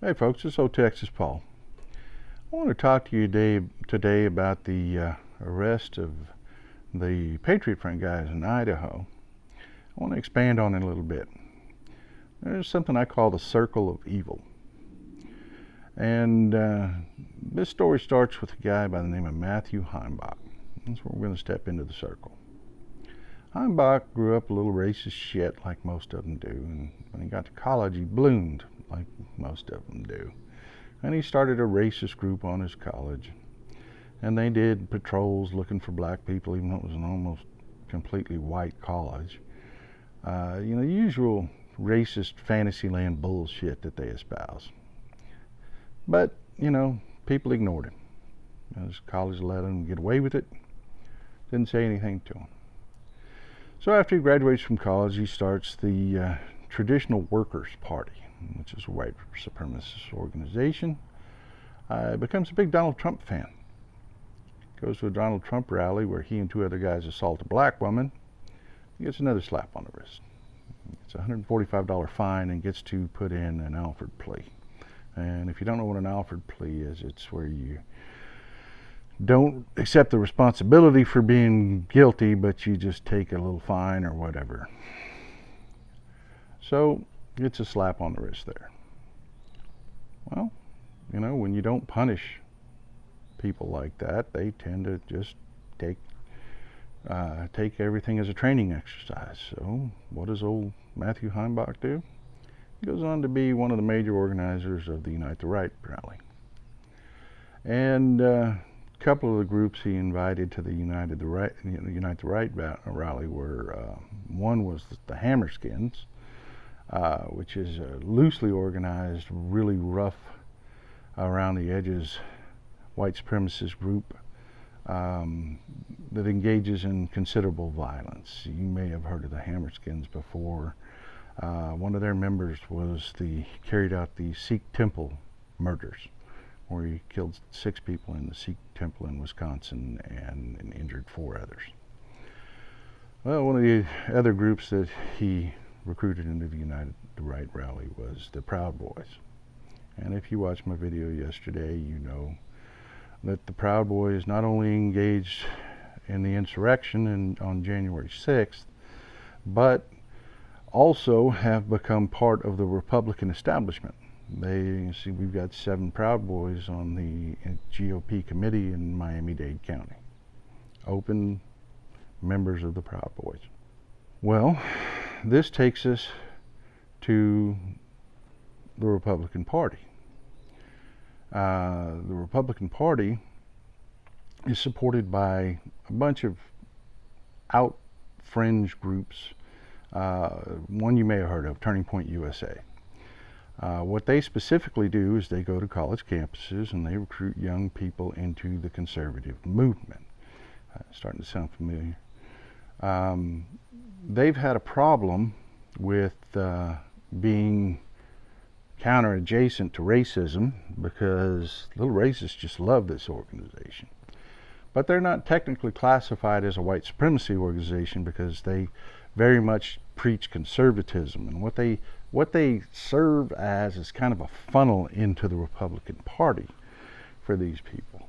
Hey folks, it's old Texas Paul. I want to talk to you today about the arrest of the Patriot Front guys in Idaho. I want to expand on it a little bit. There's something I call the circle of evil. And this story starts with a guy by the name of Matthew Heimbach. That's where we're going to step into the circle. Heimbach grew up a little racist shit like most of them do, and when he got to college he bloomed like most of them do. And he started a racist group on his college, and they did patrols looking for black people, even though it was an almost completely white college. The usual racist fantasyland bullshit that they espouse. But, people ignored him. His college let him get away with it. Didn't say anything to him. So after he graduates from college, he starts the Traditional Workers Party, which is a white supremacist organization. Becomes a big Donald Trump fan. Goes to a Donald Trump rally where he and two other guys assault a black woman. He gets another slap on the wrist. It's a $145 fine and gets to put in an Alford plea. And if you don't know what an Alford plea is, it's where you don't accept the responsibility for being guilty, but you just take a little fine or whatever. So, gets a slap on the wrist there. Well, when you don't punish people like that, they tend to just take everything as a training exercise. So, what does old Matthew Heimbach do? He goes on to be one of the major organizers of the Unite the Right rally. And a couple of the groups he invited to the Unite the Right rally were, one was the Hammerskins, which is a loosely organized, really rough, around the edges, white supremacist group that engages in considerable violence. You may have heard of the Hammerskins before. One of their members carried out the Sikh temple murders, where he killed 6 people in the Sikh temple in Wisconsin and injured 4 others. Well, one of the other groups that he recruited into the United the Right rally was the Proud Boys. And if you watched my video yesterday, you know that the Proud Boys not only engaged in the insurrection on January 6th, but also have become part of the Republican establishment. You see, we've got 7 Proud Boys on the GOP committee in Miami-Dade County. Open members of the Proud Boys. Well, this takes us to the Republican Party. The Republican Party is supported by a bunch of out fringe groups. One you may have heard of, Turning Point USA. What they specifically do is they go to college campuses and they recruit young people into the conservative movement. Starting to sound familiar. They've had a problem with being counter-adjacent to racism because little racists just love this organization. But they're not technically classified as a white supremacy organization because they very much preach conservatism, and what they serve as is kind of a funnel into the Republican Party for these people.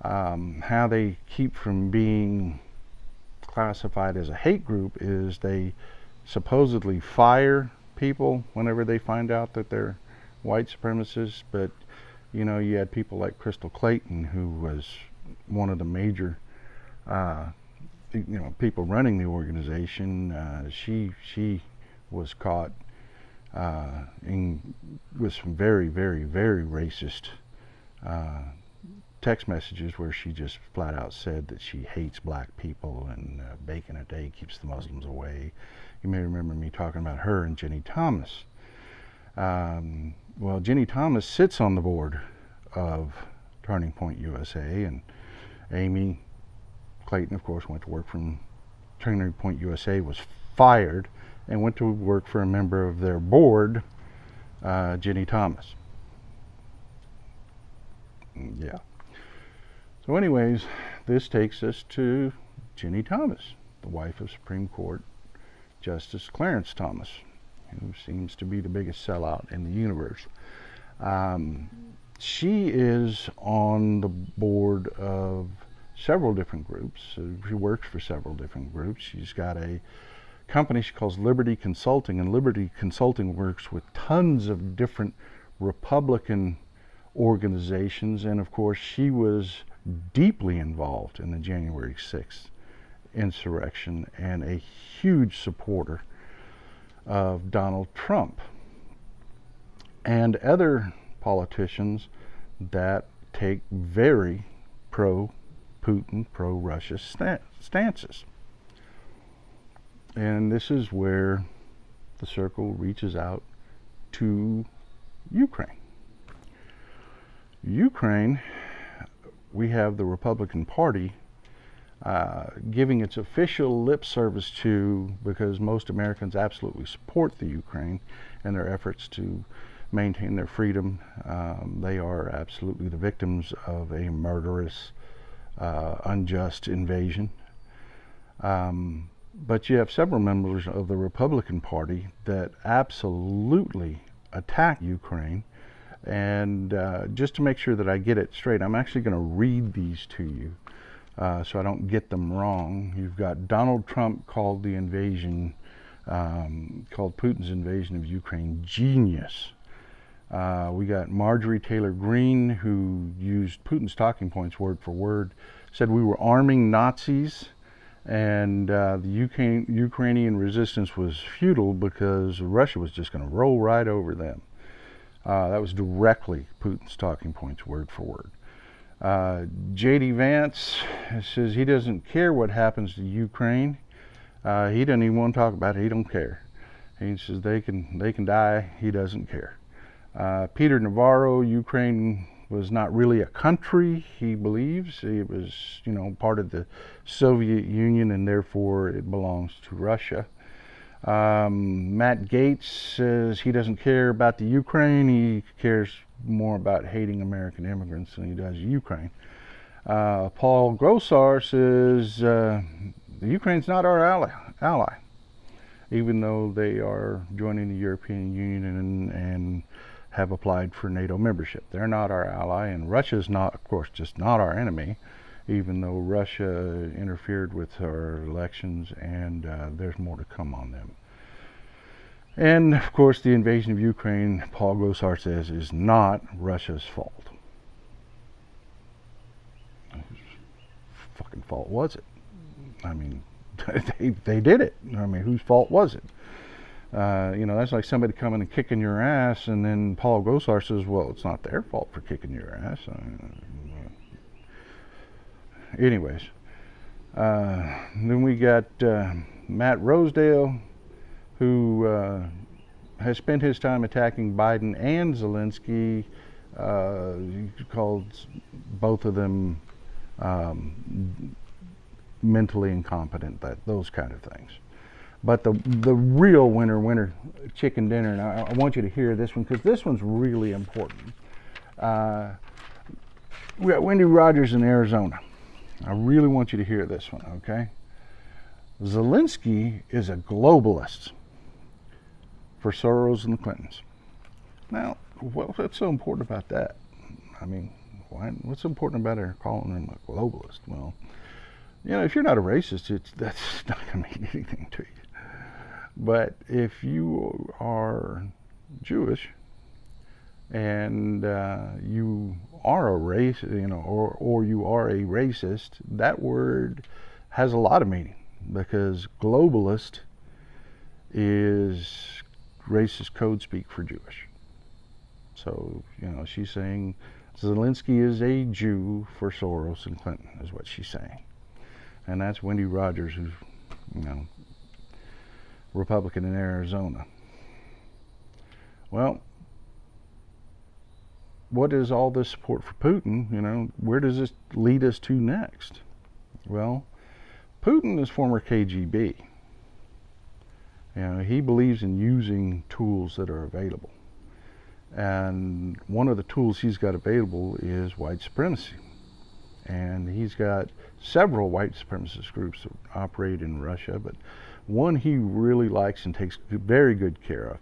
How they keep from being classified as a hate group is they supposedly fire people whenever they find out that they're white supremacists, but you had people like Crystal Clayton, who was one of the major people running the organization. She was caught with some very, very, very racist text messages where she just flat out said that she hates black people and bacon a day keeps the Muslims away. You may remember me talking about her and Jenny Thomas. Well, Jenny Thomas sits on the board of Turning Point USA, and Amy Clayton, of course, went to work from Turning Point USA, was fired, and went to work for a member of their board, Jenny Thomas. Yeah. So anyways, this takes us to Jenny Thomas, the wife of Supreme Court Justice Clarence Thomas, who seems to be the biggest sellout in the universe. She is on the board of several different groups. She works for several different groups. She's got a company she calls Liberty Consulting, and Liberty Consulting works with tons of different Republican organizations, and of course she was deeply involved in the January 6th insurrection and a huge supporter of Donald Trump and other politicians that take very pro-Putin, pro-Russia stances. And this is where the circle reaches out to Ukraine. Ukraine, we have the Republican Party giving its official lip service to, because most Americans absolutely support the Ukraine and their efforts to maintain their freedom. They are absolutely the victims of a murderous, unjust invasion. But you have several members of the Republican Party that absolutely attack Ukraine. And just to make sure that I get it straight, I'm actually going to read these to you so I don't get them wrong. You've got Donald Trump called the invasion, called Putin's invasion of Ukraine genius. We got Marjorie Taylor Greene, who used Putin's talking points word for word, said we were arming Nazis, and the Ukrainian resistance was futile because Russia was just going to roll right over them. That was directly Putin's talking points word for word. J.D. Vance says he doesn't care what happens to Ukraine. He doesn't even want to talk about it. He don't care. He says they can die. He doesn't care. Peter Navarro, Ukraine was not really a country, he believes. It was, part of the Soviet Union, and therefore it belongs to Russia. Matt Gaetz says he doesn't care about the Ukraine. He cares more about hating American immigrants than he does Ukraine. Paul Grossar says the Ukraine's not our ally, even though they are joining the European Union and have applied for NATO membership. They're not our ally, and Russia's not, of course, just not our enemy, even though Russia interfered with our elections, and there's more to come on them. And of course, the invasion of Ukraine, Paul Grossar says, is not Russia's fault. Whose fucking fault was it? I mean, they did it. I mean, whose fault was it? That's like somebody coming and kicking your ass, and then Paul Grossar says, well, it's not their fault for kicking your ass. Anyways, then we got Matt Rosedale, who has spent his time attacking Biden and Zelensky. He called both of them mentally incompetent, those kind of things. But the real winner chicken dinner, and I want you to hear this one because this one's really important. We got Wendy Rogers in Arizona. I really want you to hear this one, okay? Zelensky is a globalist for Soros and the Clintons. Now, what's so important about that? I mean, what's so important about her calling him a globalist? Well, if you're not a racist, that's not going to mean anything to you. But if you are Jewish and you are a racist, or you are a racist, that word has a lot of meaning, because globalist is racist code speak for Jewish. So, she's saying Zelensky is a Jew for Soros and Clinton, is what she's saying. And that's Wendy Rogers, who's, Republican in Arizona. Well, what is all this support for Putin? Where does this lead us to next? Well, Putin is former KGB. He believes in using tools that are available. And one of the tools he's got available is white supremacy. And he's got several white supremacist groups that operate in Russia, but one he really likes and takes very good care of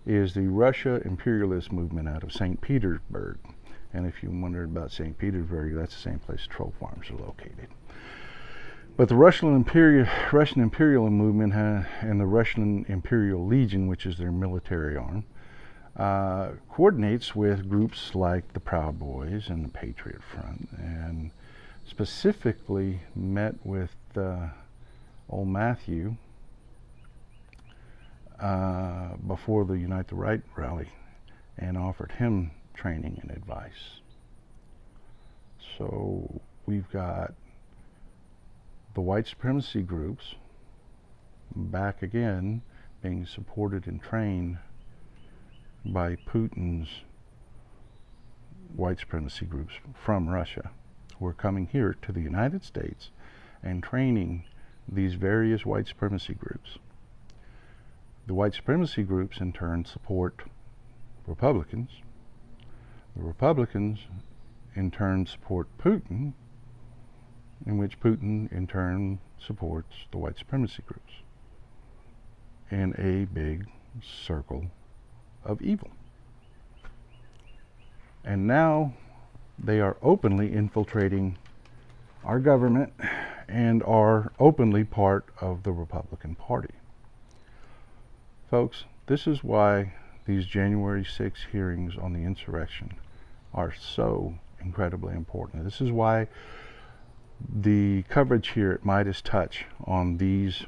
is the Russia imperialist movement out of St. Petersburg. And if you wondered about St. Petersburg, that's the same place troll farms are located. But the Russian imperial movement and the Russian Imperial Legion, which is their military arm, coordinates with groups like the Proud Boys and the Patriot Front, and specifically met with old Matthew before the Unite the Right rally and offered him training and advice. So we've got the white supremacy groups back again being supported and trained by Putin's white supremacy groups from Russia, who are coming here to the United States and training these various white supremacy groups. The white supremacy groups in turn support Republicans. The Republicans in turn support Putin, in which Putin in turn supports the white supremacy groups in a big circle of evil. And now they are openly infiltrating our government and are openly part of the Republican Party. Folks, this is why these January 6 hearings on the insurrection are so incredibly important. This is why the coverage here at MeidasTouch on these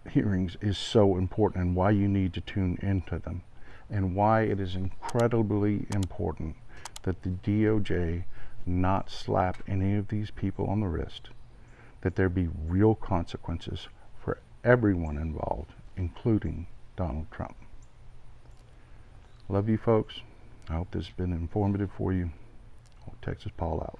hearings is so important, and why you need to tune into them, and why it is incredibly important that the DOJ not slap any of these people on the wrist, that there be real consequences for everyone involved, including Donald Trump. Love you folks. I hope this has been informative for you. Texas Paul out.